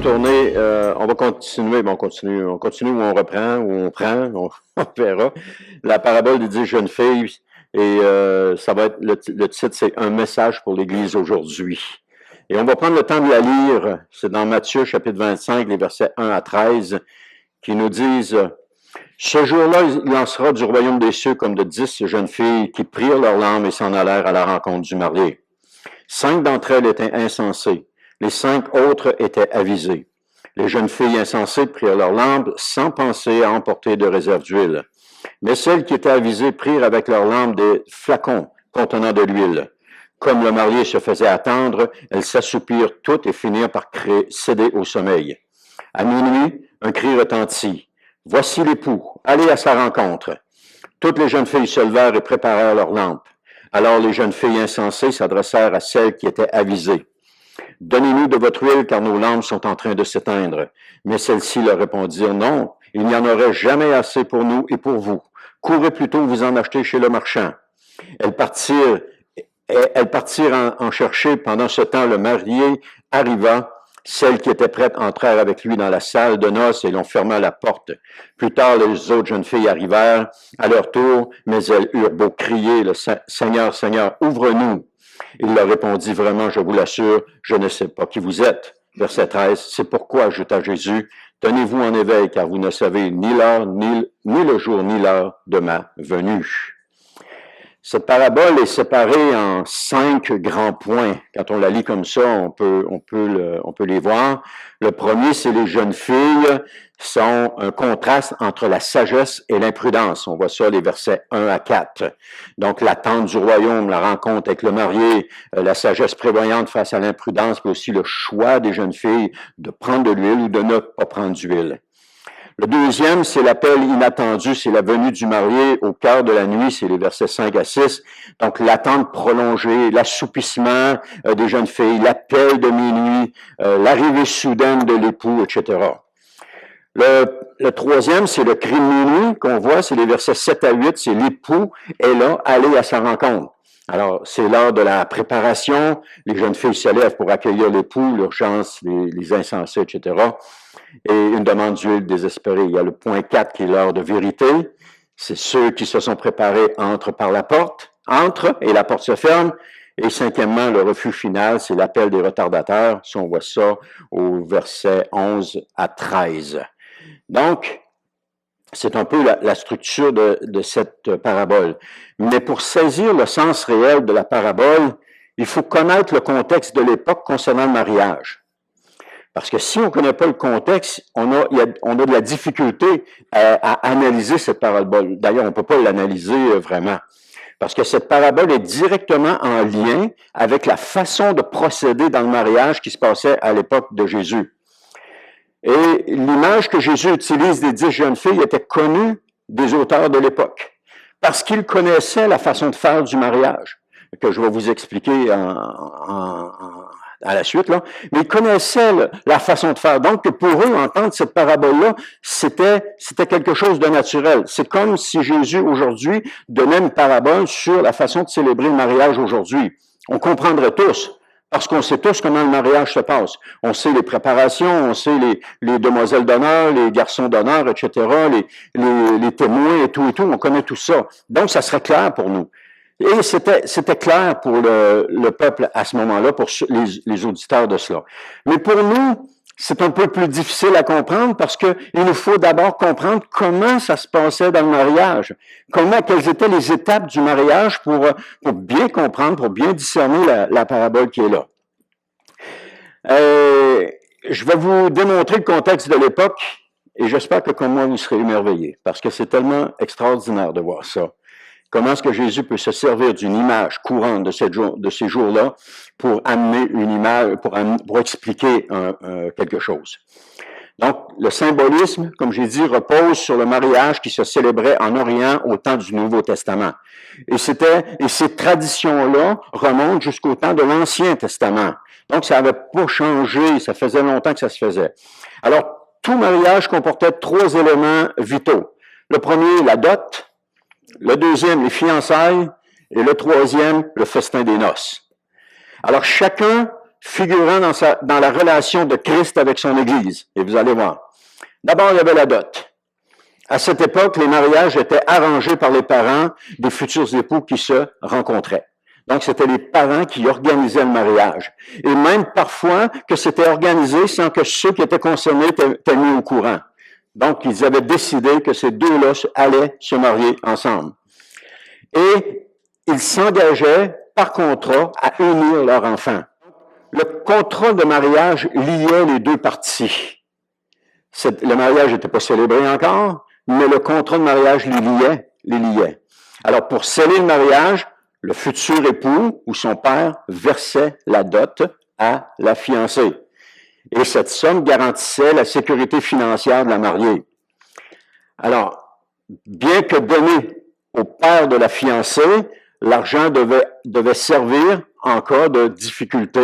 retourner, on va continuer, on continue où on reprend, où on prend, on verra. La parabole des 10 jeunes filles, et ça va être, le titre, c'est Un message pour l'Église aujourd'hui. Et on va prendre le temps de la lire, c'est dans Matthieu chapitre 25, les versets 1 à 13, qui nous disent « Ce jour-là, il en sera du royaume des cieux comme de 10 jeunes filles qui prirent leurs lampes et s'en allèrent à la rencontre du marié. 5 d'entre elles étaient insensées. Les 5 autres étaient avisées. Les jeunes filles insensées prirent leurs lampes sans penser à emporter de réserve d'huile. Mais celles qui étaient avisées prirent avec leurs lampes des flacons contenant de l'huile. Comme le marié se faisait attendre, elles s'assoupirent toutes et finirent par céder au sommeil. À minuit, un cri retentit. « Voici l'époux, allez à sa rencontre. » Toutes les jeunes filles se levèrent et préparèrent leurs lampes. Alors les jeunes filles insensées s'adressèrent à celles qui étaient avisées. « Donnez-nous de votre huile, car nos lampes sont en train de s'éteindre. » Mais celles-ci leur répondirent, « Non, il n'y en aurait jamais assez pour nous et pour vous. Courez plutôt vous en acheter chez le marchand. » Elles partirent en chercher. Pendant ce temps, le marié arriva. Celles qui étaient prêtes entrèrent avec lui dans la salle de noces et l'on ferma la porte. Plus tard, les autres jeunes filles arrivèrent à leur tour, mais elles eurent beau crier, « Seigneur, Seigneur, ouvre-nous !» Il leur répondit, « Vraiment, je vous l'assure, je ne sais pas qui vous êtes. » Verset 13, « C'est pourquoi, ajouta Jésus, tenez-vous en éveil, car vous ne savez ni l'heure, ni le jour, ni l'heure de ma venue. » Cette parabole est séparée en 5 grands points. Quand on la lit comme ça, on peut les voir. Le premier, c'est les jeunes filles sont un contraste entre la sagesse et l'imprudence. On voit ça les versets 1 à 4. Donc, l'attente du royaume, la rencontre avec le marié, la sagesse prévoyante face à l'imprudence, puis aussi le choix des jeunes filles de prendre de l'huile ou de ne pas prendre d'huile. Le deuxième, c'est l'appel inattendu, c'est la venue du marié au cœur de la nuit, c'est les versets 5 à 6. Donc, l'attente prolongée, l'assoupissement des jeunes filles, l'appel de minuit, l'arrivée soudaine de l'époux, etc. Le troisième, c'est le cri de minuit qu'on voit, c'est les versets 7 à 8, c'est l'époux est là, allez à sa rencontre. Alors, c'est l'heure de la préparation, les jeunes filles se lèvent pour accueillir l'époux, l'urgence, les insensés, etc. Et une demande d'huile désespérée. Il y a le point 4 qui est l'heure de vérité. C'est ceux qui se sont préparés entrent par la porte, entrent et la porte se ferme. Et cinquièmement, le refus final, c'est l'appel des retardataires. Si on voit ça au verset 11 à 13. Donc, c'est un peu la structure de cette parabole. Mais pour saisir le sens réel de la parabole, il faut connaître le contexte de l'époque concernant le mariage. Parce que si on ne connaît pas le contexte, on a de la difficulté à analyser cette parabole. D'ailleurs, on ne peut pas l'analyser vraiment. Parce que cette parabole est directement en lien avec la façon de procéder dans le mariage qui se passait à l'époque de Jésus. Et l'image que Jésus utilise des 10 jeunes filles était connue des auteurs de l'époque. Parce qu'ils connaissaient la façon de faire du mariage, que je vais vous expliquer à la suite, là. Mais ils connaissaient la façon de faire. Donc, pour eux, entendre cette parabole-là, c'était quelque chose de naturel. C'est comme si Jésus, aujourd'hui, donnait une parabole sur la façon de célébrer le mariage aujourd'hui. On comprendrait tous. Parce qu'on sait tous comment le mariage se passe. On sait les préparations, on sait les demoiselles d'honneur, les garçons d'honneur, etc., les témoins et tout. On connaît tout ça. Donc, ça serait clair pour nous. Et c'était clair pour le peuple à ce moment-là, pour les auditeurs de cela. Mais pour nous, c'est un peu plus difficile à comprendre parce que il nous faut d'abord comprendre comment ça se passait dans le mariage. Quelles étaient les étapes du mariage pour bien comprendre, pour bien discerner la parabole qui est là. Je vais vous démontrer le contexte de l'époque et j'espère que comme moi vous serez émerveillés parce que c'est tellement extraordinaire de voir ça. Comment est-ce que Jésus peut se servir d'une image courante de ces jours-là pour amener une image, pour expliquer quelque chose. Donc, le symbolisme, comme j'ai dit, repose sur le mariage qui se célébrait en Orient au temps du Nouveau Testament. Et ces traditions-là remontent jusqu'au temps de l'Ancien Testament. Donc, ça n'avait pas changé, ça faisait longtemps que ça se faisait. Alors, tout mariage comportait 3 éléments vitaux. Le premier, la dot. Le deuxième, les fiançailles. Et le troisième, le festin des noces. Alors, chacun figurant dans la relation de Christ avec son Église. Et vous allez voir. D'abord, il y avait la dot. À cette époque, les mariages étaient arrangés par les parents des futurs époux qui se rencontraient. Donc, c'était les parents qui organisaient le mariage. Et même parfois que c'était organisé sans que ceux qui étaient concernés étaient mis au courant. Donc, ils avaient décidé que ces deux-là allaient se marier ensemble. Et ils s'engageaient par contrat à unir leur enfant. Le contrat de mariage liait les deux parties. Le mariage n'était pas célébré encore, mais le contrat de mariage les liait. Alors, pour sceller le mariage, le futur époux ou son père versait la dot à la fiancée. Et cette somme garantissait la sécurité financière de la mariée. Alors, bien que donné au père de la fiancée, l'argent devait servir en cas de difficulté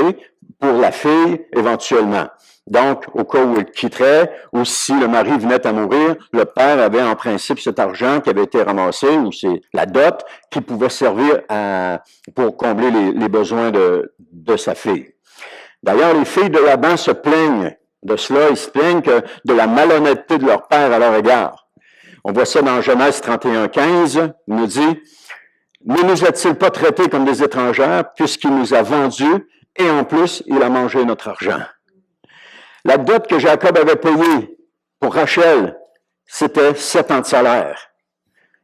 pour la fille éventuellement. Donc, au cas où elle quitterait, ou si le mari venait à mourir, le père avait en principe cet argent qui avait été ramassé, ou c'est la dot, qui pouvait servir pour combler les besoins de sa fille. D'ailleurs, les filles de Laban se plaignent de cela, ils se plaignent de la malhonnêteté de leur père à leur égard. On voit ça dans Genèse 31:15, il nous dit « Ne nous a-t-il pas traités comme des étrangères, puisqu'il nous a vendus, et en plus, il a mangé notre argent. » La dot que Jacob avait payée pour Rachel, c'était 7 ans de salaire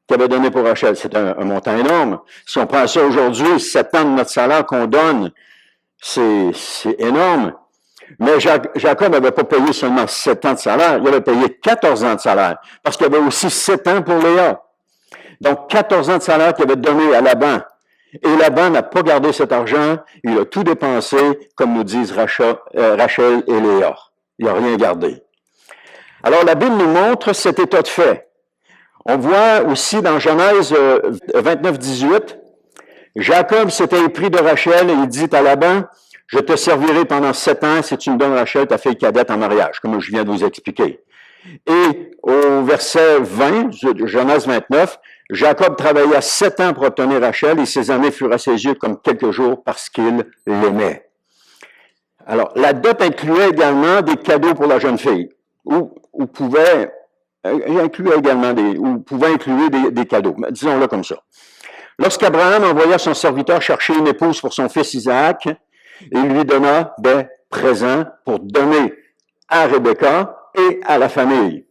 qu'il avait donné pour Rachel. C'est un montant énorme. Si on prend ça aujourd'hui, 7 ans de notre salaire qu'on donne, c'est énorme. Mais Jacob n'avait pas payé seulement 7 ans de salaire, il avait payé 14 ans de salaire, parce qu'il y avait aussi 7 ans pour Léa. Donc, 14 ans de salaire qu'il avait donné à Laban. Et Laban n'a pas gardé cet argent, il a tout dépensé, comme nous disent Rachel et Léa. Il n'a rien gardé. Alors, la Bible nous montre cet état de fait. On voit aussi dans Genèse 29:18, Jacob s'était épris de Rachel et il dit à Laban, « Je te servirai pendant 7 ans si tu me donnes Rachel, ta fille cadette, en mariage, comme je viens de vous expliquer. » Et au verset 20, Genèse 29, Jacob travailla 7 ans pour obtenir Rachel et ses années furent à ses yeux comme quelques jours parce qu'il l'aimait. Alors, la dot incluait également des cadeaux pour la jeune fille, ou pouvait inclure des cadeaux, disons-le comme ça. Lorsqu'Abraham envoya son serviteur chercher une épouse pour son fils Isaac, il lui donna des présents pour donner à Rebecca et à la famille.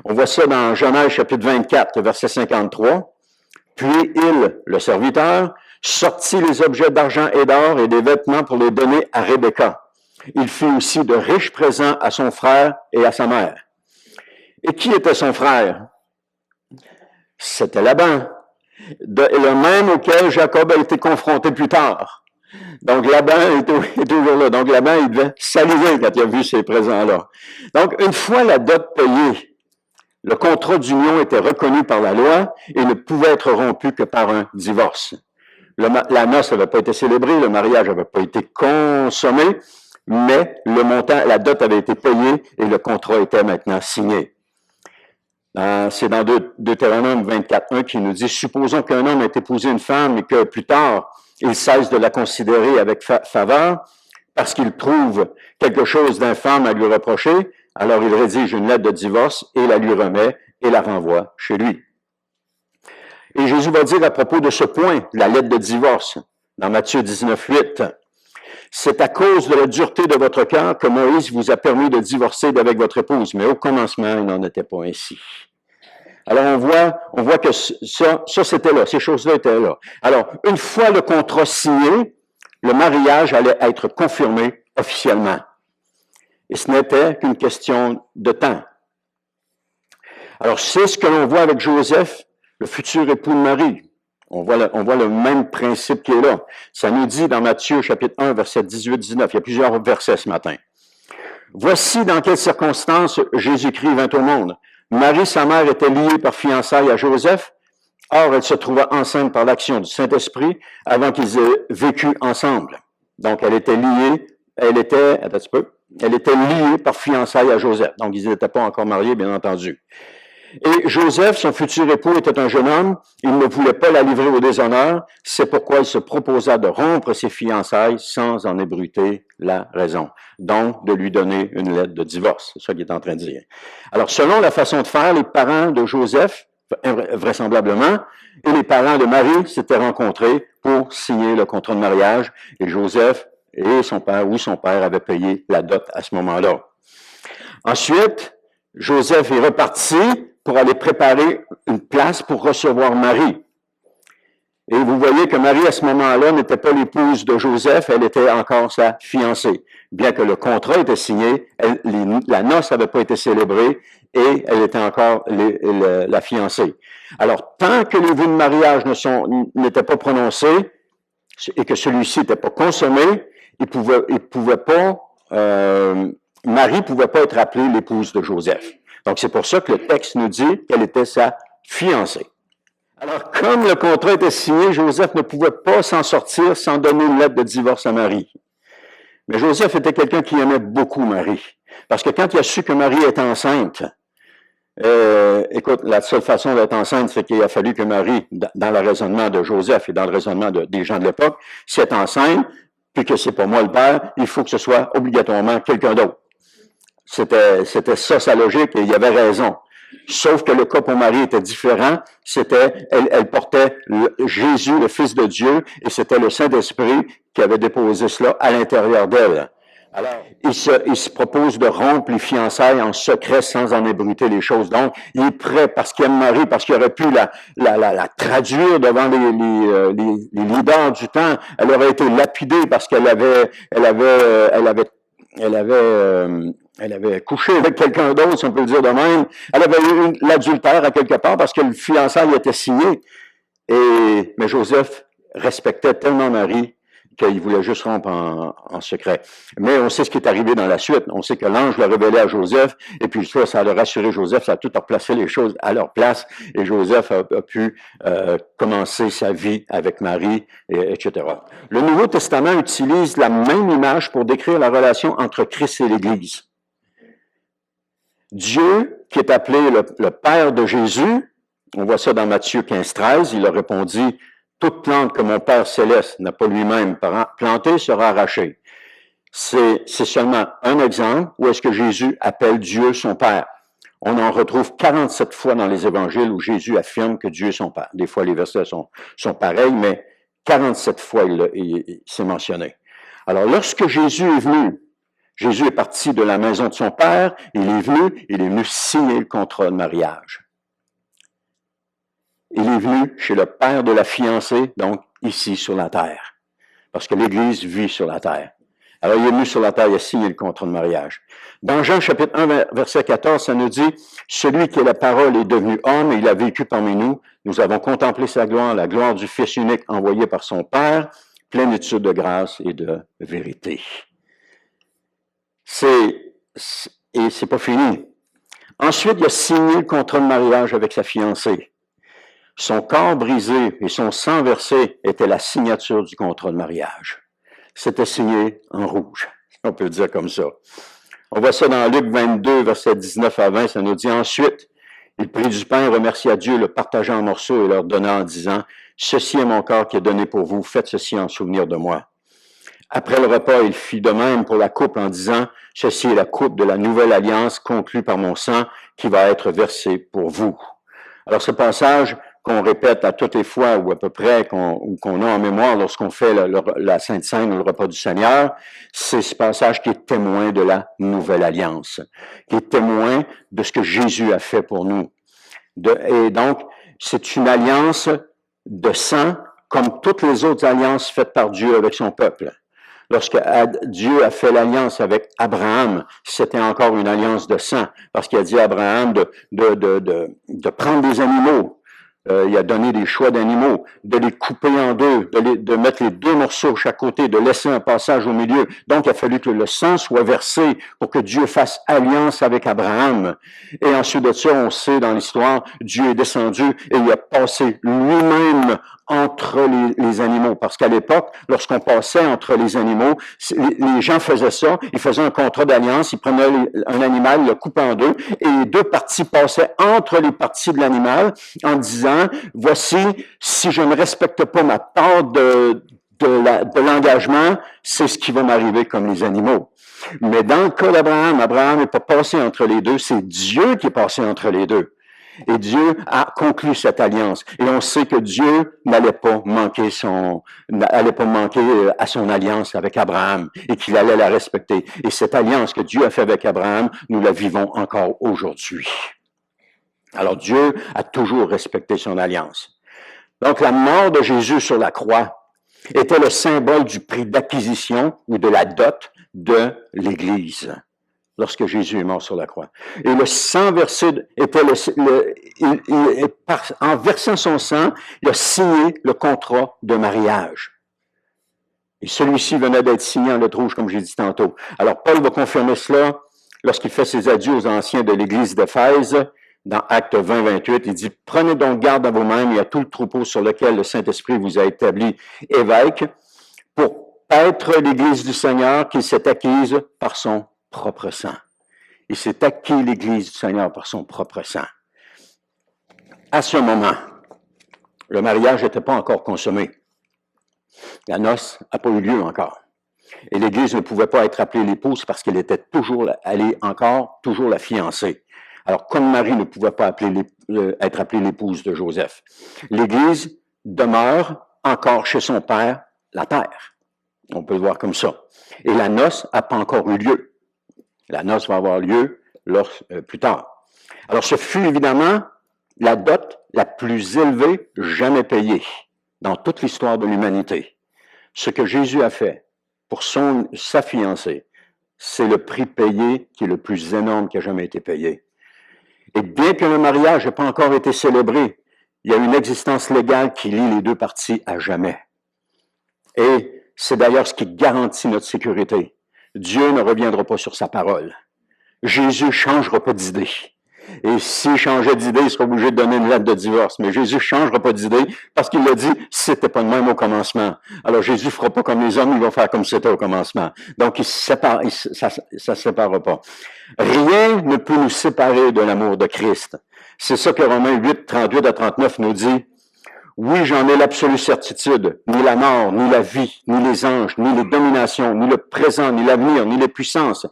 On voit ça dans Genèse chapitre 24, verset 53. Puis il, le serviteur, sortit les objets d'argent et d'or et des vêtements pour les donner à Rebecca. Il fit aussi de riches présents à son frère et à sa mère. Et qui était son frère? C'était Laban, le même auquel Jacob a été confronté plus tard. Donc, Laban est toujours là. Donc, Laban, il devait saliver quand il a vu ces présents-là. Donc, une fois la dot payée, le contrat d'union était reconnu par la loi et ne pouvait être rompu que par un divorce. La noce n'avait pas été célébrée, le mariage n'avait pas été consommé, mais le montant, la dot avait été payée et le contrat était maintenant signé. C'est dans Deutéronome 24:1 qui nous dit « Supposons qu'un homme ait épousé une femme et que plus tard, il cesse de la considérer avec faveur parce qu'il trouve quelque chose d'infâme à lui reprocher, alors il rédige une lettre de divorce et la lui remet et la renvoie chez lui. » Et Jésus va dire à propos de ce point, la lettre de divorce, dans Matthieu 19:8, « C'est à cause de la dureté de votre cœur que Moïse vous a permis de divorcer d'avec votre épouse, mais au commencement, il n'en était pas ainsi. » Alors, on voit que ça c'était là, ces choses-là étaient là. Alors, une fois le contrat signé, le mariage allait être confirmé officiellement. Et ce n'était qu'une question de temps. Alors, c'est ce que l'on voit avec Joseph, le futur époux de Marie. On voit le même principe qui est là. Ça nous dit dans Matthieu, chapitre 1, verset 18-19. Il y a plusieurs versets ce matin. « Voici dans quelles circonstances Jésus-Christ vint au monde. Marie, sa mère, était liée par fiançailles à Joseph. Or, elle se trouva enceinte par l'action du Saint-Esprit avant qu'ils aient vécu ensemble. » Donc, elle était liée par fiançailles à Joseph. Donc, ils n'étaient pas encore mariés, bien entendu. Et Joseph, son futur époux, était un jeune homme. Il ne voulait pas la livrer au déshonneur. C'est pourquoi il se proposa de rompre ses fiançailles sans en ébruiter la raison. Donc, de lui donner une lettre de divorce. C'est ça qu'il est en train de dire. Alors, selon la façon de faire, les parents de Joseph, vraisemblablement, et les parents de Marie s'étaient rencontrés pour signer le contrat de mariage. Et Joseph et son père, ou son père, avaient payé la dot à ce moment-là. Ensuite, Joseph est reparti pour aller préparer une place pour recevoir Marie. Et vous voyez que Marie, à ce moment-là, n'était pas l'épouse de Joseph, elle était encore sa fiancée. Bien que le contrat était signé, la noce n'avait pas été célébrée et elle était encore la fiancée. Alors, tant que les vœux de mariage n'étaient pas prononcés et que celui-ci n'était pas consommé, Marie pouvait pas être appelée l'épouse de Joseph. Donc, c'est pour ça que le texte nous dit qu'elle était sa fiancée. Alors, comme le contrat était signé, Joseph ne pouvait pas s'en sortir sans donner une lettre de divorce à Marie. Mais Joseph était quelqu'un qui aimait beaucoup Marie. Parce que quand il a su que Marie était enceinte, écoute, la seule façon d'être enceinte, c'est qu'il a fallu que Marie, dans le raisonnement de Joseph et dans le raisonnement des gens de l'époque, si elle est enceinte, puis que c'est pas moi le père, il faut que ce soit obligatoirement quelqu'un d'autre. C'était ça sa logique et il avait raison. Sauf que le cas pour Marie était différent. Elle portait Jésus, le Fils de Dieu, et c'était le Saint-Esprit qui avait déposé cela à l'intérieur d'elle. Alors, il se propose de rompre les fiançailles en secret sans en ébruiter les choses. Donc, il est prêt parce qu'il aime Marie, parce qu'il aurait pu la traduire devant les leaders du temps. Elle aurait été lapidée parce qu'elle avait couché avec quelqu'un d'autre, si on peut le dire de même. Elle avait eu l'adultère à quelque part parce que le fiançailles était signé. Mais Joseph respectait tellement Marie qu'il voulait juste rompre en secret. Mais on sait ce qui est arrivé dans la suite. On sait que l'ange l'a révélé à Joseph, et puis ça a rassuré Joseph, ça a tout replacé les choses à leur place, et Joseph a pu commencer sa vie avec Marie, etc. Le Nouveau Testament utilise la même image pour décrire la relation entre Christ et l'Église. Dieu, qui est appelé le Père de Jésus, on voit ça dans Matthieu 15-13, il a répondu « Toute plante que mon Père céleste n'a pas lui-même plantée sera arrachée ». C'est seulement un exemple où est-ce que Jésus appelle Dieu son Père. On en retrouve 47 fois dans les évangiles où Jésus affirme que Dieu est son Père. Des fois, les versets sont pareils, mais 47 fois, c'est mentionné. Alors, lorsque Jésus est venu, Jésus est parti de la maison de son Père, il est venu signer le contrat de mariage. Il est venu chez le père de la fiancée, donc ici sur la terre, parce que l'Église vit sur la terre. Alors, il est venu sur la terre, il a signé le contrat de mariage. Dans Jean chapitre 1, verset 14, ça nous dit « Celui qui est la parole est devenu homme et il a vécu parmi nous. Nous avons contemplé sa gloire, la gloire du Fils unique envoyé par son Père, plénitude de grâce et de vérité. » Et c'est pas fini. Ensuite, il a signé le contrat de mariage avec sa fiancée. Son corps brisé et son sang versé étaient la signature du contrat de mariage. C'était signé en rouge, on peut le dire comme ça. On voit ça dans Luc 22, versets 19 à 20, ça nous dit ensuite, il prit du pain, remercia Dieu, le partagea en morceaux et leur donna en disant, « Ceci est mon corps qui est donné pour vous, faites ceci en souvenir de moi. » Après le repas, il fit de même pour la coupe en disant, « Ceci est la coupe de la nouvelle alliance conclue par mon sang qui va être versée pour vous. » Alors ce passage qu'on répète à toutes les fois ou à peu près qu'on a en mémoire lorsqu'on fait la Sainte Seine ou le repas du Seigneur, c'est ce passage qui est témoin de la nouvelle alliance, qui est témoin de ce que Jésus a fait pour nous. Et donc, c'est une alliance de sang comme toutes les autres alliances faites par Dieu avec son peuple. Lorsque Dieu a fait l'alliance avec Abraham, c'était encore une alliance de sang, parce qu'il a dit à Abraham de prendre des animaux. Il a donné des choix d'animaux, de les couper en deux, de mettre les deux morceaux de chaque côté, de laisser un passage au milieu. Donc, il a fallu que le sang soit versé pour que Dieu fasse alliance avec Abraham. Et ensuite de ça, on sait dans l'histoire, Dieu est descendu et il a passé lui-même entre les animaux. Parce qu'à l'époque, lorsqu'on passait entre les animaux, les gens faisaient ça, ils faisaient un contrat d'alliance, ils prenaient un animal, ils le coupaient en deux, et les deux parties passaient entre les parties de l'animal en disant, voici, si je ne respecte pas ma part de l'engagement, c'est ce qui va m'arriver comme les animaux. Mais dans le cas d'Abraham, Abraham n'est pas passé entre les deux, c'est Dieu qui est passé entre les deux. Et Dieu a conclu cette alliance. Et on sait que Dieu n'allait pas manquer à son alliance avec Abraham et qu'il allait la respecter. Et cette alliance que Dieu a fait avec Abraham, nous la vivons encore aujourd'hui. Alors Dieu a toujours respecté son alliance. Donc la mort de Jésus sur la croix était le symbole du prix d'acquisition ou de la dot de l'Église lorsque Jésus est mort sur la croix. Et le sang versé était en versant son sang, il a signé le contrat de mariage. Et celui-ci venait d'être signé en lettres rouges, comme j'ai dit tantôt. Alors Paul va confirmer cela lorsqu'il fait ses adieux aux anciens de l'Église d'Éphèse. Dans Actes 20, 28, il dit « Prenez donc garde à vous-mêmes et à tout le troupeau sur lequel le Saint-Esprit vous a établi évêque, pour être l'Église du Seigneur qui s'est acquise par son propre sang. » Il s'est acquis l'Église du Seigneur par son propre sang. À ce moment, le mariage n'était pas encore consommé. La noce n'a pas eu lieu encore. Et l'Église ne pouvait pas être appelée l'épouse parce qu'elle était toujours la fiancée. Alors, comme Marie ne pouvait pas être appelée l'épouse de Joseph, l'Église demeure encore chez son père, la terre. On peut le voir comme ça. Et la noce n'a pas encore eu lieu. La noce va avoir lieu plus tard. Alors, ce fut évidemment la dot la plus élevée jamais payée dans toute l'histoire de l'humanité. Ce que Jésus a fait pour sa fiancée, c'est le prix payé qui est le plus énorme qui a jamais été payé. Et bien que le mariage n'ait pas encore été célébré, il y a une existence légale qui lie les deux parties à jamais. Et c'est d'ailleurs ce qui garantit notre sécurité. Dieu ne reviendra pas sur sa parole. Jésus ne changera pas d'idée. Et s'il changeait d'idée, il serait obligé de donner une lettre de divorce. Mais Jésus ne changera pas d'idée parce qu'il l'a dit, c'était pas de même au commencement. Alors Jésus ne fera pas comme les hommes, il va faire comme c'était au commencement. Donc ça ne séparera pas. Rien ne peut nous séparer de l'amour de Christ. C'est ça que Romains 8, 38 à 39 nous dit. Oui, j'en ai l'absolue certitude. Ni la mort, ni la vie, ni les anges, ni les dominations, ni le présent, ni l'avenir, ni les puissances,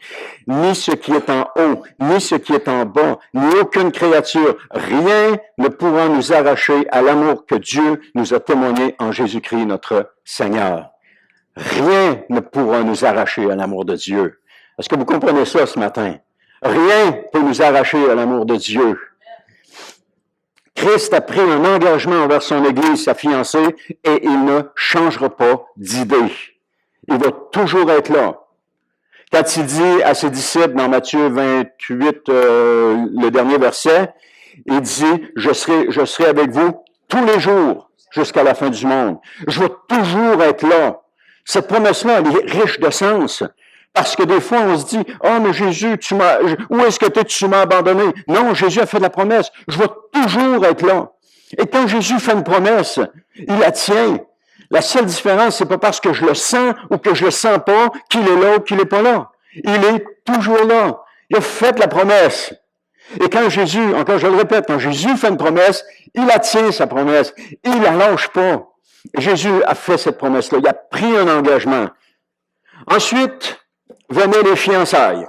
ni ce qui est en haut, ni ce qui est en bas, ni aucune créature, rien ne pourra nous arracher à l'amour que Dieu nous a témoigné en Jésus-Christ, notre Seigneur. Rien ne pourra nous arracher à l'amour de Dieu. Est-ce que vous comprenez ça ce matin? Rien ne peut nous arracher à l'amour de Dieu. Christ a pris un engagement envers son Église, sa fiancée, et il ne changera pas d'idée. Il va toujours être là. Quand il dit à ses disciples dans Matthieu 28, le dernier verset, il dit, je serai avec vous tous les jours jusqu'à la fin du monde. Je vais toujours être là. Cette promesse-là, elle est riche de sens. Parce que des fois, on se dit, « Oh, mais Jésus, où est-ce que tu m'as abandonné? » Non, Jésus a fait la promesse. Je vais toujours être là. Et quand Jésus fait une promesse, il la tient. La seule différence, c'est pas parce que je le sens ou que je le sens pas qu'il est là ou qu'il est pas là. Il est toujours là. Il a fait la promesse. Et quand Jésus, encore je le répète, quand Jésus fait une promesse, il la tient, sa promesse. Il la lâche pas. Et Jésus a fait cette promesse-là. Il a pris un engagement. Ensuite, venaient les fiançailles.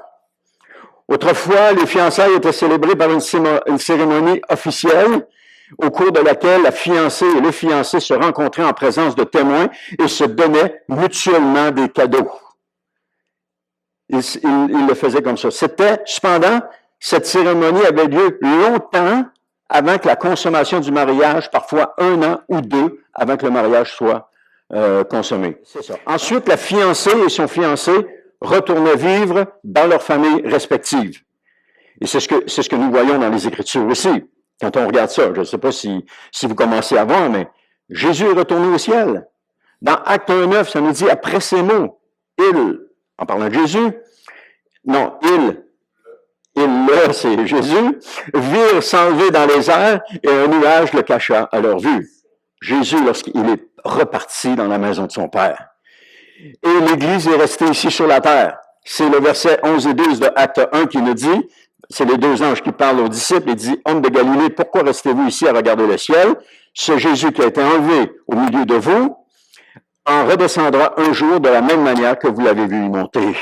Autrefois, les fiançailles étaient célébrées par une cérémonie officielle au cours de laquelle la fiancée et le fiancé se rencontraient en présence de témoins et se donnaient mutuellement des cadeaux. Ils le faisaient comme ça. Cependant, cette cérémonie avait lieu longtemps avant que la consommation du mariage, parfois 1 an ou 2 avant que le mariage soit consommé. C'est ça. Ensuite, la fiancée et son fiancé retournaient vivre dans leurs familles respectives. Et c'est ce que nous voyons dans les Écritures aussi. Quand on regarde ça, je ne sais pas si vous commencez à voir, mais Jésus est retourné au ciel. Dans Acte 1:9, ça nous dit, après ces mots, en parlant de Jésus, là, c'est Jésus, virent s'enlever dans les airs et un nuage le cacha à leur vue. Jésus, lorsqu'il est reparti dans la maison de son Père. Et l'Église est restée ici sur la terre. C'est le verset 11 et 12 de Acte 1 qui nous dit, c'est les 2 anges qui parlent aux disciples, il dit, « Hommes de Galilée, pourquoi restez-vous ici à regarder le ciel? C'est Jésus qui a été enlevé au milieu de vous, en redescendra un jour de la même manière que vous l'avez vu y monter.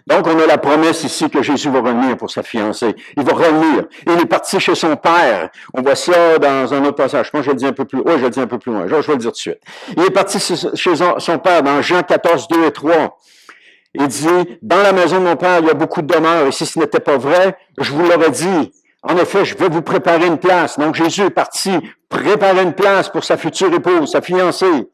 Donc, on a la promesse ici que Jésus va revenir pour sa fiancée. Il va revenir. Il est parti chez son Père. On voit ça dans un autre passage. Moi, je le dis un peu plus. Oui, je le dis un peu plus loin. Je vais le dire tout de suite. Il est parti chez son Père dans Jean 14, 2 et 3. Il dit, dans la maison de mon Père, il y a beaucoup de demeures. Et si ce n'était pas vrai, je vous l'aurais dit. En effet, je vais vous préparer une place. Donc, Jésus est parti préparer une place pour sa future épouse, sa fiancée.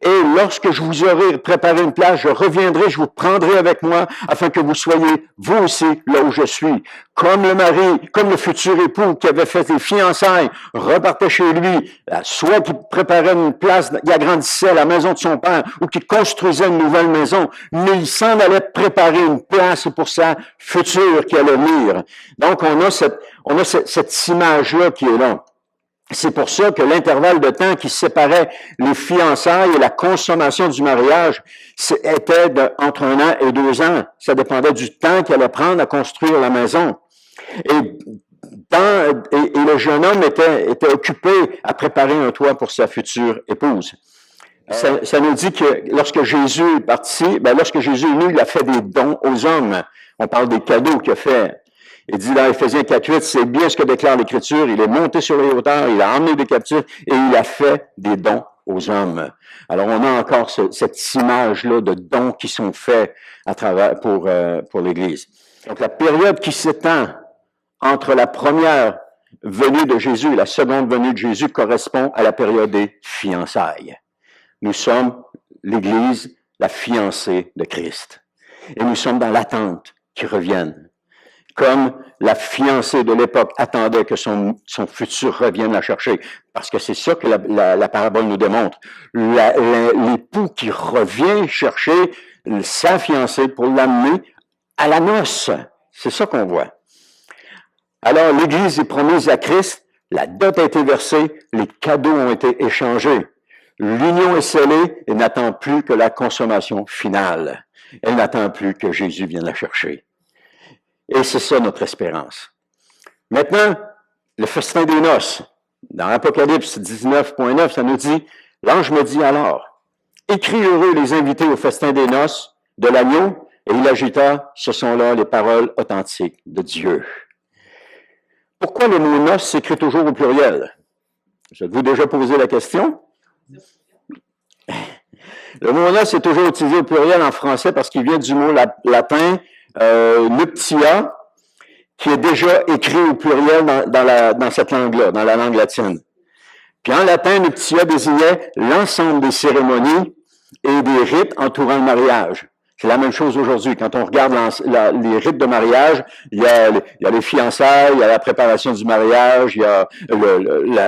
Et lorsque je vous aurai préparé une place, je reviendrai, je vous prendrai avec moi, afin que vous soyez, vous aussi, là où je suis. Comme le mari, comme le futur époux qui avait fait des fiançailles, repartait chez lui, soit qu'il préparait une place, il agrandissait la maison de son père, ou qu'il construisait une nouvelle maison, mais il s'en allait préparer une place pour sa future qui allait venir. Donc, on a cette image-là qui est là. C'est pour ça que l'intervalle de temps qui séparait les fiançailles et la consommation du mariage était entre 1 an et 2 ans. Ça dépendait du temps qu'il allait prendre à construire la maison. Et le jeune homme était occupé à préparer un toit pour sa future épouse. Ça nous dit que lorsque Jésus est parti, lorsque Jésus est venu, il a fait des dons aux hommes. On parle des cadeaux qu'il a fait. Il dit dans Éphésiens 4.8, c'est bien ce que déclare l'Écriture. Il est monté sur les hauteurs, il a emmené des captifs et il a fait des dons aux hommes. Alors, on a encore cette image-là de dons qui sont faits à travers pour l'Église. Donc, la période qui s'étend entre la première venue de Jésus et la seconde venue de Jésus correspond à la période des fiançailles. Nous sommes l'Église, la fiancée de Christ. Et nous sommes dans l'attente qu'il revienne. Comme la fiancée de l'époque attendait que son futur revienne la chercher. Parce que c'est ça que la parabole nous démontre. L'époux qui revient chercher sa fiancée pour l'amener à la noce. C'est ça qu'on voit. Alors, l'Église est promise à Christ, la dot a été versée, les cadeaux ont été échangés. L'union est scellée et n'attend plus que la consommation finale. Elle n'attend plus que Jésus vienne la chercher. Et c'est ça notre espérance. Maintenant, le festin des noces. Dans Apocalypse 19.9, ça nous dit, l'ange me dit alors, écris heureux les invités au festin des noces de l'agneau, et il agita, ce sont là les paroles authentiques de Dieu. Pourquoi le mot noces s'écrit toujours au pluriel? Vous êtes-vous déjà posé la question? Le mot noces est toujours utilisé au pluriel en français parce qu'il vient du mot latin nuptia, qui est déjà écrit au pluriel dans cette langue-là, dans la langue latine. Puis en latin, nuptia désignait l'ensemble des cérémonies et des rites entourant le mariage. C'est la même chose aujourd'hui. Quand on regarde les rites de mariage, il y a les fiançailles, il y a la préparation du mariage, il y a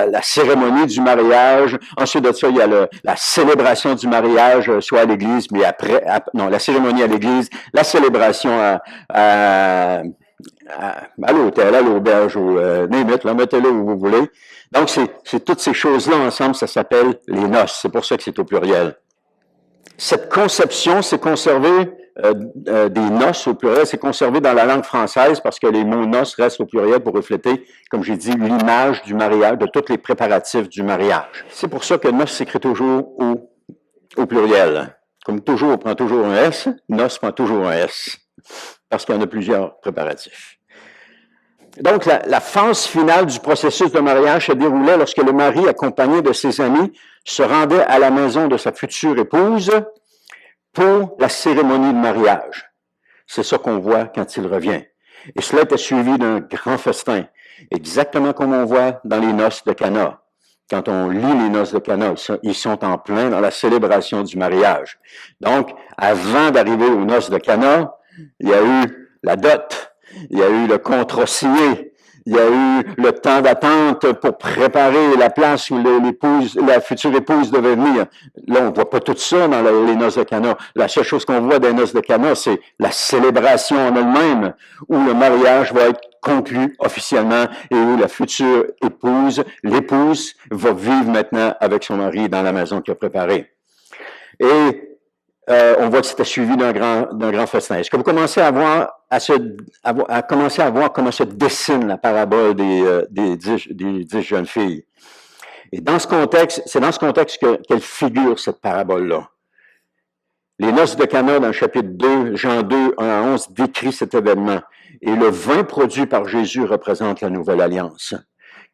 la cérémonie du mariage. Ensuite de ça, il y a la célébration du mariage, soit à l'église, mais la cérémonie à l'église, la célébration à l'hôtel, à l'auberge, ou mettez-le où vous voulez. Donc, c'est toutes ces choses-là ensemble, ça s'appelle les noces. C'est pour ça que c'est au pluriel. Cette conception s'est conservée, des noces au pluriel, c'est conservé dans la langue française parce que les mots noces restent au pluriel pour refléter, comme j'ai dit, l'image du mariage, de tous les préparatifs du mariage. C'est pour ça que noces s'écrit toujours au pluriel. Comme toujours, on prend toujours un S, noces prend toujours un S, parce qu'il y en a plusieurs préparatifs. Donc, la phase finale du processus de mariage se déroulait lorsque le mari, accompagné de ses amis, se rendait à la maison de sa future épouse pour la cérémonie de mariage. C'est ça qu'on voit quand il revient. Et cela était suivi d'un grand festin, exactement comme on voit dans les noces de Cana. Quand on lit les noces de Cana, ils sont en plein dans la célébration du mariage. Donc, avant d'arriver aux noces de Cana, il y a eu la dot, il y a eu le contrat signé, il y a eu le temps d'attente pour préparer la place où la future épouse devait venir. Là, on voit pas tout ça dans les noces de Cana. La seule chose qu'on voit des noces de Cana, c'est la célébration en elle-même, où le mariage va être conclu officiellement et où la future épouse, l'épouse, va vivre maintenant avec son mari dans la maison qu'il a préparée. Et on voit que c'était suivi d'un grand festin. Est-ce que vous commencez à voir comment se dessine la parabole des 10 jeunes filles? Et dans ce contexte, c'est dans ce contexte qu'elle figure cette parabole-là. Les noces de Cana, dans le chapitre 2, Jean 2, 1 à 11, décrit cet événement. Et le vin produit par Jésus représente la nouvelle alliance.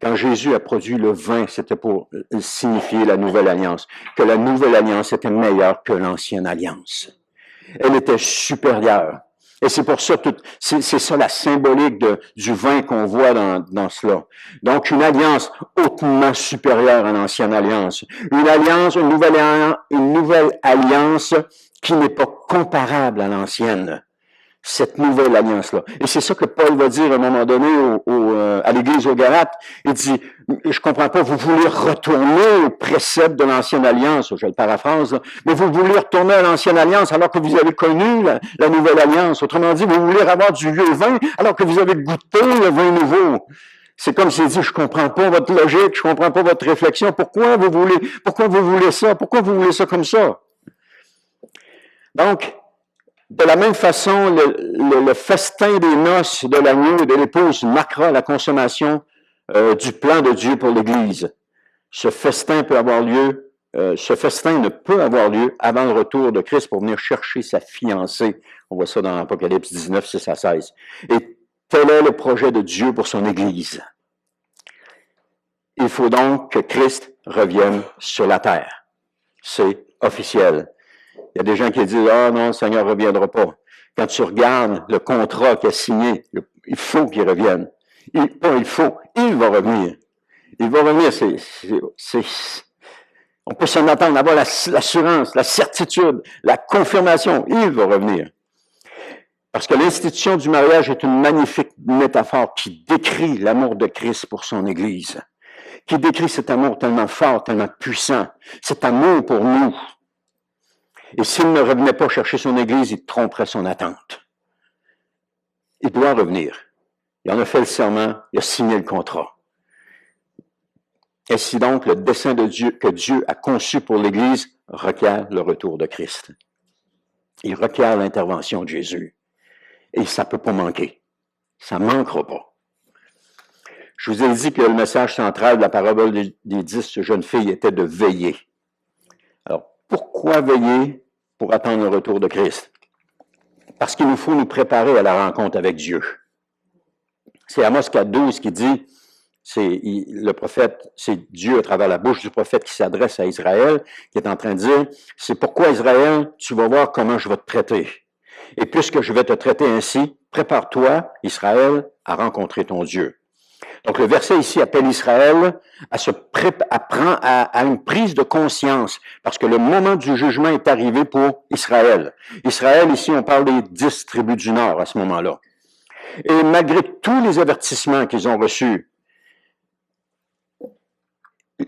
Quand Jésus a produit le vin, c'était pour signifier la nouvelle alliance, que la nouvelle alliance était meilleure que l'ancienne alliance. Elle était supérieure. Et c'est pour ça, c'est ça la symbolique du vin qu'on voit dans cela. Donc, une alliance hautement supérieure à l'ancienne alliance. Une nouvelle alliance qui n'est pas comparable à l'ancienne. Cette nouvelle alliance-là. Et c'est ça que Paul va dire à un moment donné à l'Église aux Galates. Il dit, je comprends pas, vous voulez retourner au précepte de l'ancienne alliance, je le paraphrase, là, mais vous voulez retourner à l'ancienne alliance alors que vous avez connu la nouvelle alliance. Autrement dit, vous voulez avoir du vieux vin alors que vous avez goûté le vin nouveau. C'est comme s'il dit, je comprends pas votre logique, je comprends pas votre réflexion. Pourquoi vous voulez ça? Pourquoi vous voulez ça comme ça? Donc, de la même façon, le festin des noces de l'agneau et de l'épouse marquera la consommation du plan de Dieu pour l'Église. Ce festin ne peut avoir lieu avant le retour de Christ pour venir chercher sa fiancée. On voit ça dans Apocalypse 19, 6 à 16. Et tel est le projet de Dieu pour son Église. Il faut donc que Christ revienne sur la terre. C'est officiel. Il y a des gens qui disent « Ah non, le Seigneur ne reviendra pas ». Quand tu regardes le contrat qu'il a signé, il faut qu'il revienne. Il va revenir. Il va revenir. On peut s'en attendre, avoir l'assurance, la certitude, la confirmation. Il va revenir. Parce que l'institution du mariage est une magnifique métaphore qui décrit l'amour de Christ pour son Église, qui décrit cet amour tellement fort, tellement puissant, cet amour pour nous. Et s'il ne revenait pas chercher son Église, il tromperait son attente. Il doit revenir. Il en a fait le serment, il a signé le contrat. Ainsi donc, le dessein de Dieu que Dieu a conçu pour l'Église requiert le retour de Christ. Il requiert l'intervention de Jésus. Et ça ne peut pas manquer. Ça ne manquera pas. Je vous ai dit que le message central de la parabole des 10 jeunes filles était de veiller. Alors, pourquoi veiller pour attendre le retour de Christ? Parce qu'il nous faut nous préparer à la rencontre avec Dieu. C'est Amos 4.12 qui dit, le prophète, c'est Dieu à travers la bouche du prophète qui s'adresse à Israël, qui est en train de dire, c'est pourquoi Israël, tu vas voir comment je vais te traiter. Et puisque je vais te traiter ainsi, prépare-toi, Israël, à rencontrer ton Dieu. Donc, le verset ici appelle Israël à une prise de conscience, parce que le moment du jugement est arrivé pour Israël. Israël, ici, on parle des 10 tribus du Nord à ce moment-là. Et malgré tous les avertissements qu'ils ont reçus,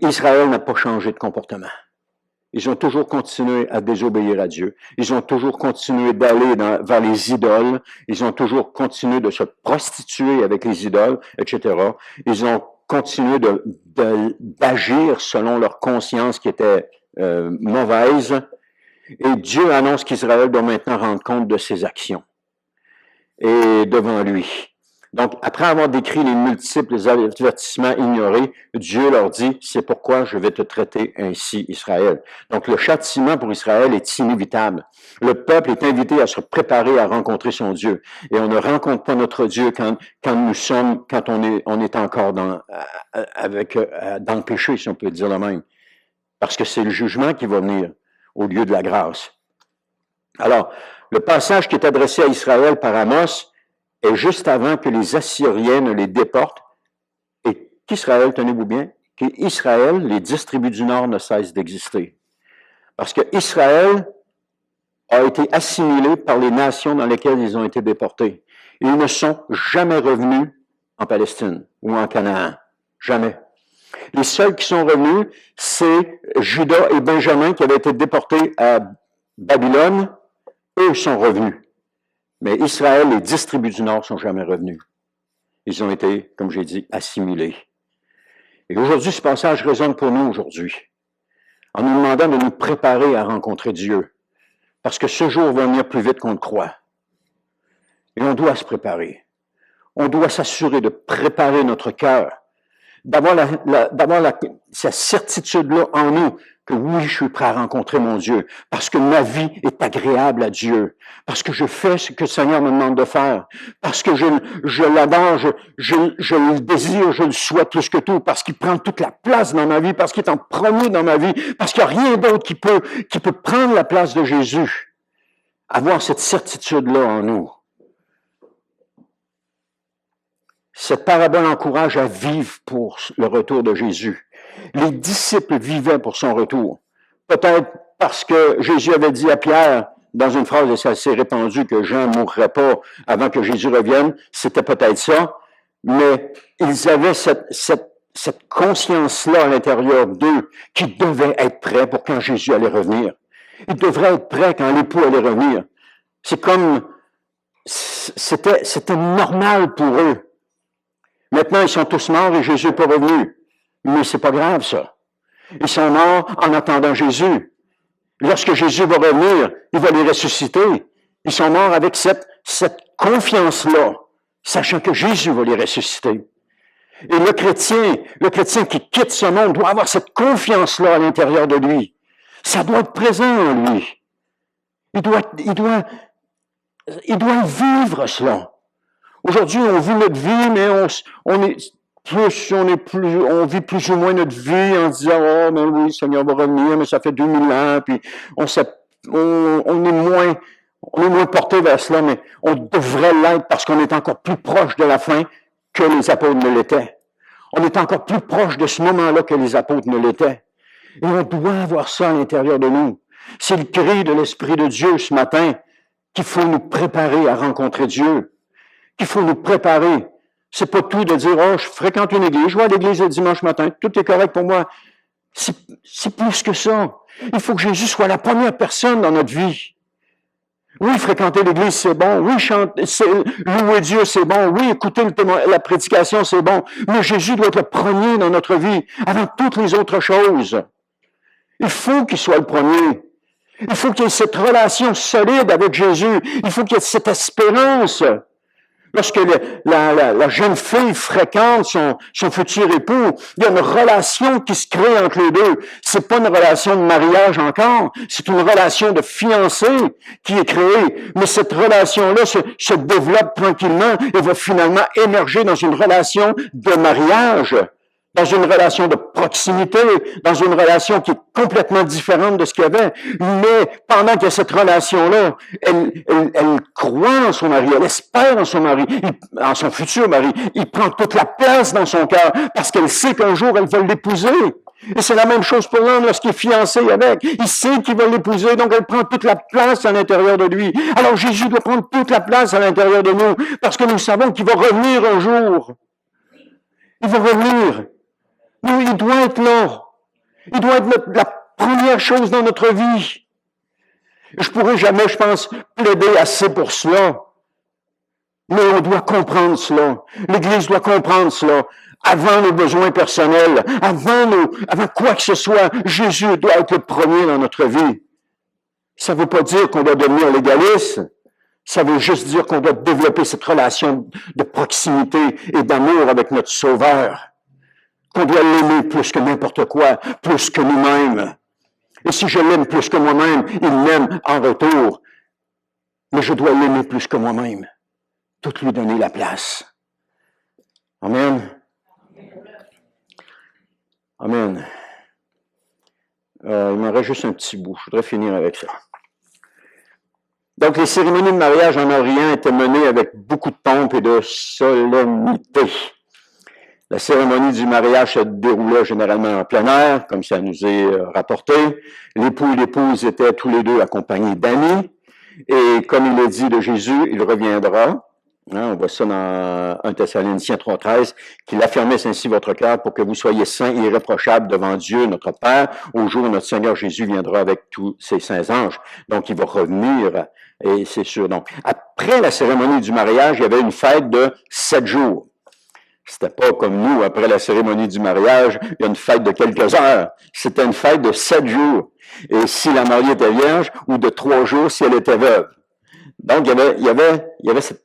Israël n'a pas changé de comportement. Ils ont toujours continué à désobéir à Dieu. Ils ont toujours continué d'aller vers les idoles. Ils ont toujours continué de se prostituer avec les idoles, etc. Ils ont continué d'agir selon leur conscience qui était mauvaise. Et Dieu annonce qu'Israël doit maintenant rendre compte de ses actions. Et devant lui. Donc, après avoir décrit les multiples avertissements ignorés, Dieu leur dit, c'est pourquoi je vais te traiter ainsi, Israël. Donc, le châtiment pour Israël est inévitable. Le peuple est invité à se préparer à rencontrer son Dieu. Et on ne rencontre pas notre Dieu quand on est encore dans le péché, si on peut dire le même. Parce que c'est le jugement qui va venir au lieu de la grâce. Alors, le passage qui est adressé à Israël par Amos est juste avant que les Assyriens ne les déportent et qu'Israël, tenez-vous bien, qu'Israël, les 10 tribus du Nord, ne cessent d'exister. Parce que Israël a été assimilé par les nations dans lesquelles ils ont été déportés. Ils ne sont jamais revenus en Palestine ou en Canaan. Jamais. Les seuls qui sont revenus, c'est Juda et Benjamin qui avaient été déportés à Babylone. Eux sont revenus. Mais Israël, les 10 tribus du Nord, ne sont jamais revenus. Ils ont été, comme j'ai dit, assimilés. Et aujourd'hui, ce passage résonne pour nous aujourd'hui, en nous demandant de nous préparer à rencontrer Dieu. Parce que ce jour va venir plus vite qu'on le croit. Et on doit se préparer. On doit s'assurer de préparer notre cœur, d'avoir cette certitude-là en nous, que oui, je suis prêt à rencontrer mon Dieu, parce que ma vie est agréable à Dieu, parce que je fais ce que le Seigneur me demande de faire, parce que je l'adore, je le désire, je le souhaite plus que tout, parce qu'il prend toute la place dans ma vie, parce qu'il est en premier dans ma vie, parce qu'il n'y a rien d'autre qui peut prendre la place de Jésus. Avoir cette certitude-là en nous. Cette parabole encourage à vivre pour le retour de Jésus. Les disciples vivaient pour son retour. Peut-être parce que Jésus avait dit à Pierre, dans une phrase, et ça s'est répandu, que Jean ne mourrait pas avant que Jésus revienne, c'était peut-être ça, mais ils avaient cette conscience-là à l'intérieur d'eux qu'ils devaient être prêts pour quand Jésus allait revenir. Ils devraient être prêts quand l'époux allait revenir. C'est comme, c'était normal pour eux. Maintenant, ils sont tous morts et Jésus n'est pas revenu. Mais c'est pas grave, ça. Ils sont morts en attendant Jésus. Lorsque Jésus va revenir, il va les ressusciter. Ils sont morts avec cette confiance-là, sachant que Jésus va les ressusciter. Et le chrétien qui quitte ce monde doit avoir cette confiance-là à l'intérieur de lui. Ça doit être présent en lui. Il doit vivre cela. Aujourd'hui, on vit notre vie, mais on vit plus ou moins notre vie en disant, oh, mais oui, le Seigneur va revenir, mais ça fait 2000 ans, puis on est moins porté vers cela, mais on devrait l'être parce qu'on est encore plus proche de la fin que les apôtres ne l'étaient. On est encore plus proche de ce moment-là que les apôtres ne l'étaient. Et on doit avoir ça à l'intérieur de nous. C'est le cri de l'Esprit de Dieu ce matin qu'il faut nous préparer à rencontrer Dieu. Qu'il faut nous préparer. C'est pas tout de dire, oh, je fréquente une église, je vais à l'église le dimanche matin, tout est correct pour moi. C'est plus que ça. Il faut que Jésus soit la première personne dans notre vie. Oui, fréquenter l'église, c'est bon. Oui, louer Dieu, c'est bon. Oui, écouter la prédication, c'est bon. Mais Jésus doit être le premier dans notre vie, avant toutes les autres choses. Il faut qu'il soit le premier. Il faut qu'il y ait cette relation solide avec Jésus. Il faut qu'il y ait cette espérance. Lorsque la jeune fille fréquente son futur époux, il y a une relation qui se crée entre les deux. C'est pas une relation de mariage encore, c'est une relation de fiançailles qui est créée. Mais cette relation-là se développe tranquillement et va finalement émerger dans une relation de mariage, dans une relation de proximité, dans une relation qui est complètement différente de ce qu'il y avait. Mais pendant qu'il y a cette relation-là, elle croit en son mari, elle espère en son mari, en son futur mari. Il prend toute la place dans son cœur parce qu'elle sait qu'un jour, elle va l'épouser. Et c'est la même chose pour l'homme lorsqu'il est fiancé avec. Il sait qu'il va l'épouser, donc elle prend toute la place à l'intérieur de lui. Alors Jésus doit prendre toute la place à l'intérieur de nous parce que nous savons qu'il va revenir un jour. Il va revenir. Mais il doit être là. Il doit être la première chose dans notre vie. Je pourrais jamais, je pense, plaider assez pour cela. Mais on doit comprendre cela. L'Église doit comprendre cela. Avant nos besoins personnels, avant quoi que ce soit, Jésus doit être le premier dans notre vie. Ça ne veut pas dire qu'on doit devenir légaliste. Ça veut juste dire qu'on doit développer cette relation de proximité et d'amour avec notre Sauveur. Qu'on doit l'aimer plus que n'importe quoi, plus que nous-mêmes. Et si je l'aime plus que moi-même, il m'aime en retour. Mais je dois l'aimer plus que moi-même. Tout lui donner la place. Amen. Amen. Il m'en reste juste un petit bout. Je voudrais finir avec ça. Donc, les cérémonies de mariage en Orient étaient menées avec beaucoup de pompe et de solennité. La cérémonie du mariage se déroulait généralement en plein air, comme ça nous est rapporté. L'époux et l'épouse étaient tous les deux accompagnés d'amis. Et comme il est dit de Jésus, il reviendra. On voit ça dans 1 Thessaloniciens 3,13, qu'il affirmait ainsi votre cœur pour que vous soyez saints et irréprochables devant Dieu, notre Père, au jour où notre Seigneur Jésus viendra avec tous ses saints anges. Donc, il va revenir, et c'est sûr. Donc, après la cérémonie du mariage, il y avait une fête de 7 jours. C'était pas comme nous, après la cérémonie du mariage, il y a une fête de quelques heures. C'était une fête de 7 jours. Et si la mariée était vierge, ou de 3 jours si elle était veuve. Donc, il y avait cette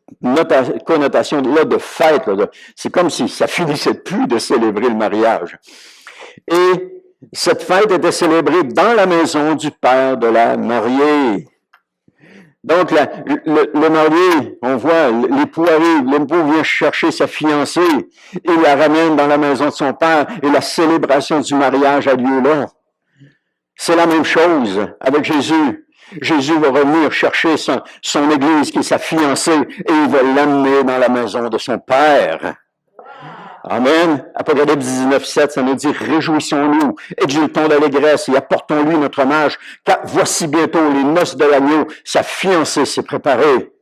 connotation-là de fête. Là, c'est comme si ça finissait plus de célébrer le mariage. Et cette fête était célébrée dans la maison du père de la mariée. Donc, le marié, on voit, l'époux arrive, l'époux vient chercher sa fiancée, il la ramène dans la maison de son père, et la célébration du mariage a lieu là. C'est la même chose avec Jésus. Jésus va revenir chercher son Église, qui est sa fiancée, et il va l'amener dans la maison de son Père. Amen. Apocalypse 19:7, ça nous dit, réjouissons-nous, exultons d'allégresse et apportons-lui notre hommage, car voici bientôt les noces de l'agneau, sa fiancée s'est préparée.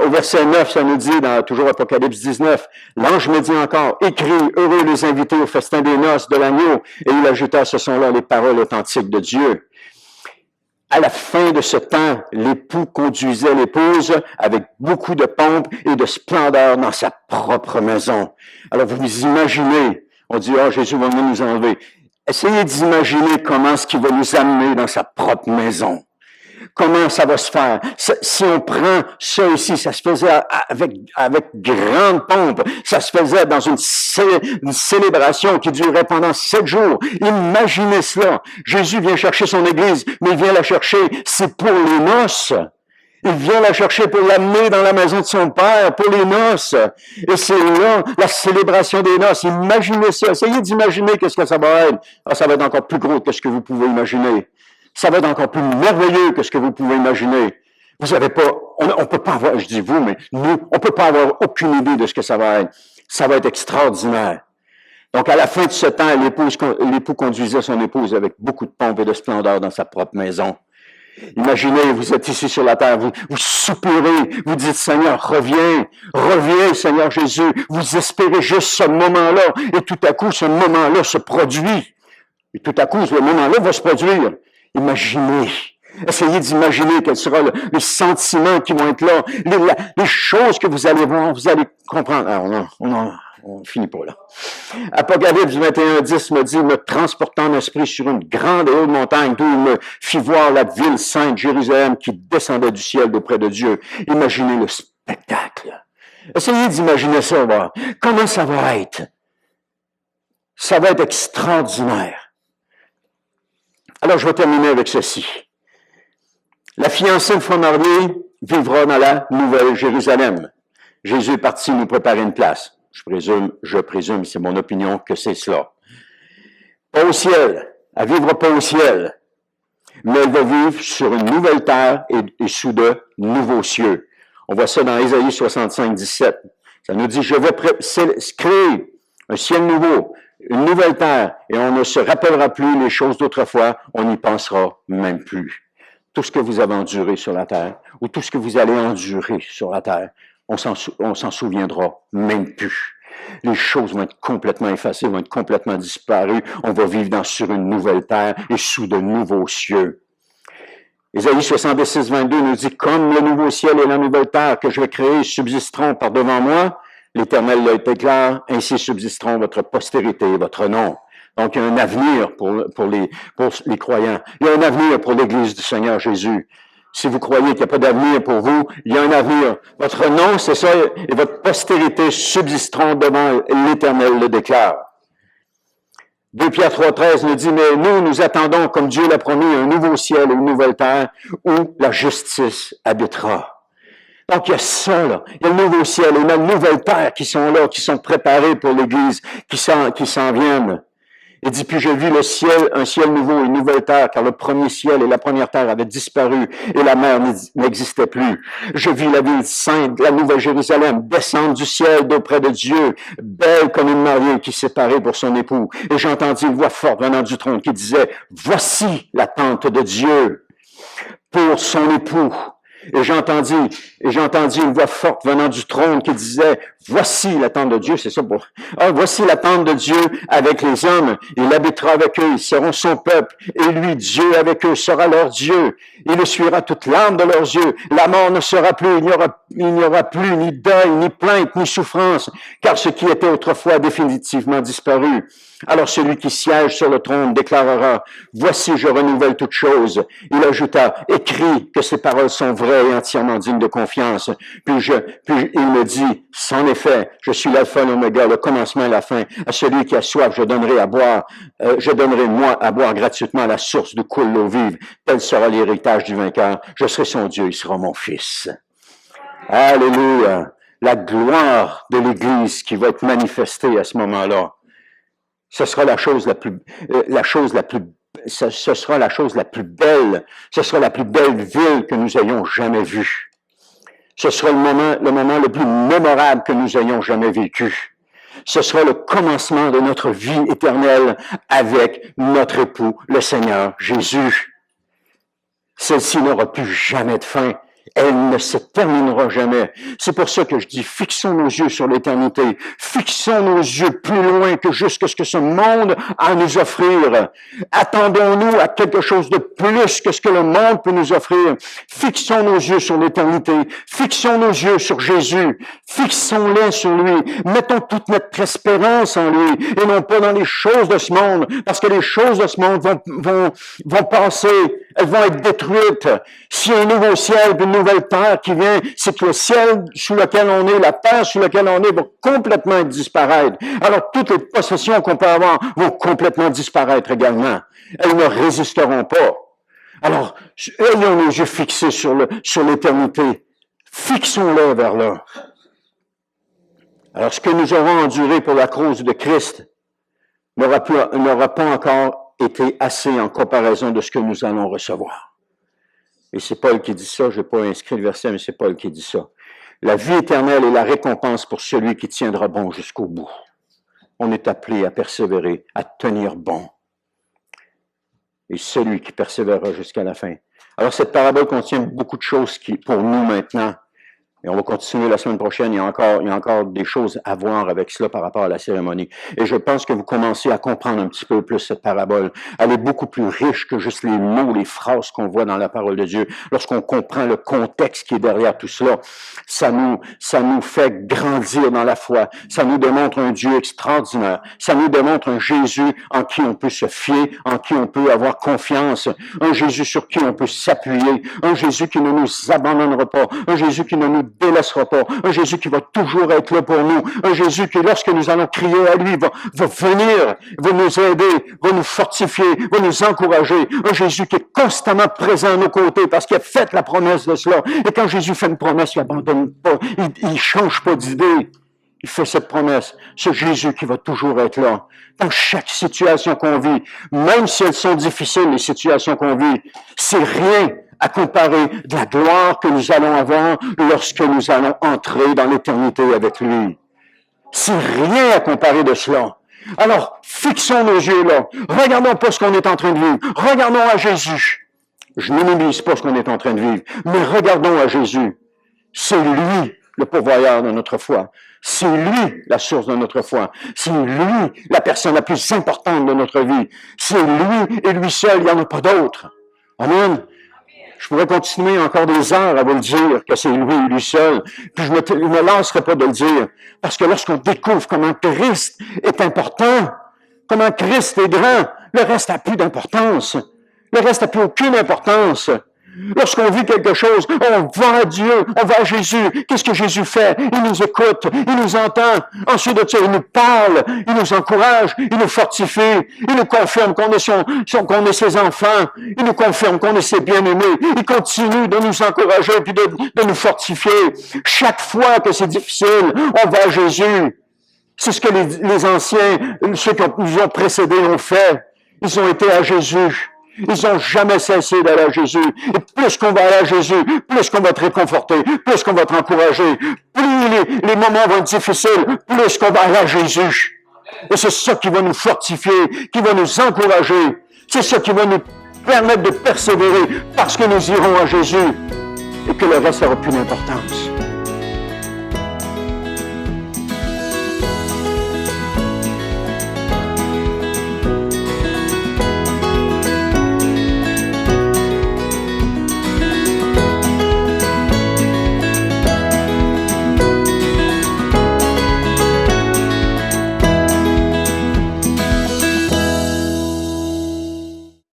Au verset 9, ça nous dit, toujours Apocalypse 19, l'ange me dit encore, écris, heureux les invités au festin des noces de l'agneau, et il ajouta, ce sont là les paroles authentiques de Dieu. À la fin de ce temps, l'époux conduisait l'épouse avec beaucoup de pompe et de splendeur dans sa propre maison. Alors, vous imaginez, on dit, Jésus va venir nous enlever. Essayez d'imaginer comment est-ce qu'il va nous amener dans sa propre maison. Comment ça va se faire? Si on prend ça ici, ça se faisait avec grande pompe. Ça se faisait dans une célébration qui durait pendant 7 jours. Imaginez cela. Jésus vient chercher son Église, mais il vient la chercher, c'est pour les noces. Il vient la chercher pour l'amener dans la maison de son Père, pour les noces. Et c'est là, la célébration des noces. Imaginez ça. Essayez d'imaginer qu'est-ce que ça va être. Ça va être encore plus gros que ce que vous pouvez imaginer. Ça va être encore plus merveilleux que ce que vous pouvez imaginer. Vous savez pas, on peut pas avoir, je dis vous, mais nous, on peut pas avoir aucune idée de ce que ça va être. Ça va être extraordinaire. Donc, à la fin de ce temps, l'époux conduisait son épouse avec beaucoup de pompe et de splendeur dans sa propre maison. Imaginez, vous êtes ici sur la terre, vous soupirez, vous dites, Seigneur, reviens, Seigneur Jésus. Vous espérez juste ce moment-là, et tout à coup, ce moment-là se produit. Et tout à coup, ce moment-là va se produire. Imaginez. Essayez d'imaginer quel sera les sentiments qui vont être là, les choses que vous allez voir, vous allez comprendre. Alors, on finit pas là. Apocalypse 21:10 me dit, me transportant en esprit sur une grande et haute montagne, d'où il me fit voir la ville sainte, Jérusalem, qui descendait du ciel d'auprès de Dieu. Imaginez le spectacle. Essayez d'imaginer ça, voir. Comment ça va être? Ça va être extraordinaire. Alors, je vais terminer avec ceci. La fiancée de fois mariée vivra dans la Nouvelle Jérusalem. Jésus est parti nous préparer une place. Je présume, c'est mon opinion que c'est cela. Pas au ciel. Elle vivra pas au ciel. Mais elle va vivre sur une nouvelle terre et sous de nouveaux cieux. On voit ça dans Ésaïe 65:17. Ça nous dit, je vais créer un ciel nouveau, une nouvelle terre, et on ne se rappellera plus les choses d'autrefois, on n'y pensera même plus. Tout ce que vous avez enduré sur la terre, ou tout ce que vous allez endurer sur la terre, on s'en souviendra même plus. Les choses vont être complètement effacées, vont être complètement disparues. On va vivre sur une nouvelle terre et sous de nouveaux cieux. Ésaïe 66:22 nous dit, comme le nouveau ciel et la nouvelle terre que je vais créer subsisteront par devant moi, l'Éternel l'a été clair, ainsi subsisteront votre postérité et votre nom. Donc, il y a un avenir pour les croyants. Il y a un avenir pour l'Église du Seigneur Jésus. Si vous croyez qu'il n'y a pas d'avenir pour vous, il y a un avenir. Votre nom, c'est ça, et votre postérité subsisteront devant l'Éternel le déclare. 2 Pierre 3:13 nous dit, mais nous attendons, comme Dieu l'a promis, un nouveau ciel et une nouvelle terre où la justice habitera. Donc, il y a ça, là. Il y a le nouveau ciel et la nouvelle terre qui sont là, qui sont préparés pour l'Église, qui s'en viennent. Il dit, puis je vis le ciel, un ciel nouveau et une nouvelle terre, car le premier ciel et la première terre avaient disparu et la mer n'existait plus. Je vis la ville sainte, la nouvelle Jérusalem, descendre du ciel d'auprès de Dieu, belle comme une mariée qui s'est parée pour son époux. Et j'entendis une voix forte venant du trône qui disait, voici la tente de Dieu pour son époux. Et j'entendis une voix forte venant du trône qui disait, Voici la tente de Dieu, c'est ça pour... Ah, voici la tente de Dieu avec les hommes. Il habitera avec eux, ils seront son peuple. Et lui, Dieu avec eux, sera leur Dieu. Il essuiera toute larme de leurs yeux. La mort ne sera plus, il n'y aura plus ni deuil, ni plainte, ni souffrance, car ce qui était autrefois a définitivement disparu. Alors celui qui siège sur le trône déclarera, « Voici, je renouvelle toutes choses. » Il ajouta, « Écris que ces paroles sont vraies et entièrement dignes de confiance. » Puis il me dit, « En effet, je suis l'alpha et l'oméga, le commencement et la fin. À celui qui a soif, je donnerai moi à boire gratuitement à la source d'où coule l'eau vive. Tel sera l'héritage du vainqueur. Je serai son Dieu, il sera mon fils. » Alléluia! La gloire de l'Église qui va être manifestée à ce moment-là. Ce sera la chose la plus belle, ce sera la plus belle ville que nous ayons jamais vue. Ce sera le moment le plus mémorable que nous ayons jamais vécu. Ce sera le commencement de notre vie éternelle avec notre époux, le Seigneur Jésus. Celle-ci n'aura plus jamais de fin. Elle ne se terminera jamais. C'est pour ça que je dis, fixons nos yeux sur l'éternité. Fixons nos yeux plus loin que jusqu'à ce que ce monde a à nous offrir. Attendons-nous à quelque chose de plus que ce que le monde peut nous offrir. Fixons nos yeux sur l'éternité. Fixons nos yeux sur Jésus. Fixons-les sur lui. Mettons toute notre espérance en lui et non pas dans les choses de ce monde, parce que les choses de ce monde vont passer. Elles vont être détruites. S'il y a un nouveau ciel et une nouvelle terre qui vient, c'est que le ciel sous lequel on est, la terre sous laquelle on est, va complètement disparaître. Alors, toutes les possessions qu'on peut avoir vont complètement disparaître également. Elles ne résisteront pas. Alors, ayons nos yeux fixés sur l'éternité. Fixons-les vers là. Alors, ce que nous aurons enduré pour la cause de Christ n'aura pas encore été assez en comparaison de ce que nous allons recevoir. Et c'est Paul qui dit ça, je n'ai pas inscrit le verset, mais c'est Paul qui dit ça. La vie éternelle est la récompense pour celui qui tiendra bon jusqu'au bout. On est appelé à persévérer, à tenir bon. Et celui qui persévérera jusqu'à la fin. Alors cette parabole contient beaucoup de choses qui, pour nous maintenant, et on va continuer la semaine prochaine. Il y a encore des choses à voir avec cela par rapport à la cérémonie. Et je pense que vous commencez à comprendre un petit peu plus cette parabole. Elle est beaucoup plus riche que juste les mots, les phrases qu'on voit dans la parole de Dieu. Lorsqu'on comprend le contexte qui est derrière tout cela, ça nous fait grandir dans la foi. Ça nous démontre un Dieu extraordinaire. Ça nous démontre un Jésus en qui on peut se fier, en qui on peut avoir confiance. Un Jésus sur qui on peut s'appuyer. Un Jésus qui ne nous abandonnera pas. Un Jésus qui ne nous délaissera pas. Un Jésus qui va toujours être là pour nous. Un Jésus qui, lorsque nous allons crier à lui, va venir, va nous aider, va nous fortifier, va nous encourager. Un Jésus qui est constamment présent à nos côtés parce qu'il a fait la promesse de cela. Et quand Jésus fait une promesse, il n'abandonne pas, il change pas d'idée. Il fait cette promesse. Ce Jésus qui va toujours être là. Dans chaque situation qu'on vit, même si elles sont difficiles, les situations qu'on vit, c'est rien à comparer de la gloire que nous allons avoir lorsque nous allons entrer dans l'éternité avec lui. C'est rien à comparer de cela. Alors, fixons nos yeux là. Regardons pas ce qu'on est en train de vivre. Regardons à Jésus. Je ne minimise pas ce qu'on est en train de vivre, mais regardons à Jésus. C'est lui le pourvoyeur de notre foi. C'est lui la source de notre foi. C'est lui la personne la plus importante de notre vie. C'est lui et lui seul, il n'y en a pas d'autre. Amen. Je pourrais continuer encore des heures à vous le dire que c'est lui et lui seul. Puis je ne me lancerai pas de le dire. Parce que lorsqu'on découvre comment Christ est important, comment Christ est grand, le reste n'a plus d'importance. Le reste n'a plus aucune importance. Lorsqu'on vit quelque chose, on va à Dieu, on va à Jésus. Qu'est-ce que Jésus fait? Il nous écoute, il nous entend. Ensuite de ça, il nous parle, il nous encourage, il nous fortifie, il nous confirme qu'on est ses enfants, il nous confirme qu'on est ses bien-aimés. Il continue de nous encourager puis de nous fortifier. Chaque fois que c'est difficile, on va à Jésus. C'est ce que les anciens, ceux qui nous ont précédés ont fait. Ils ont été à Jésus. Ils n'ont jamais cessé d'aller à Jésus. Et plus qu'on va aller à Jésus, plus qu'on va être réconforté, plus qu'on va être encouragé, plus les moments vont être difficiles, plus qu'on va aller à Jésus. Et c'est ça qui va nous fortifier, qui va nous encourager. C'est ça qui va nous permettre de persévérer parce que nous irons à Jésus et que le reste n'aura plus d'importance.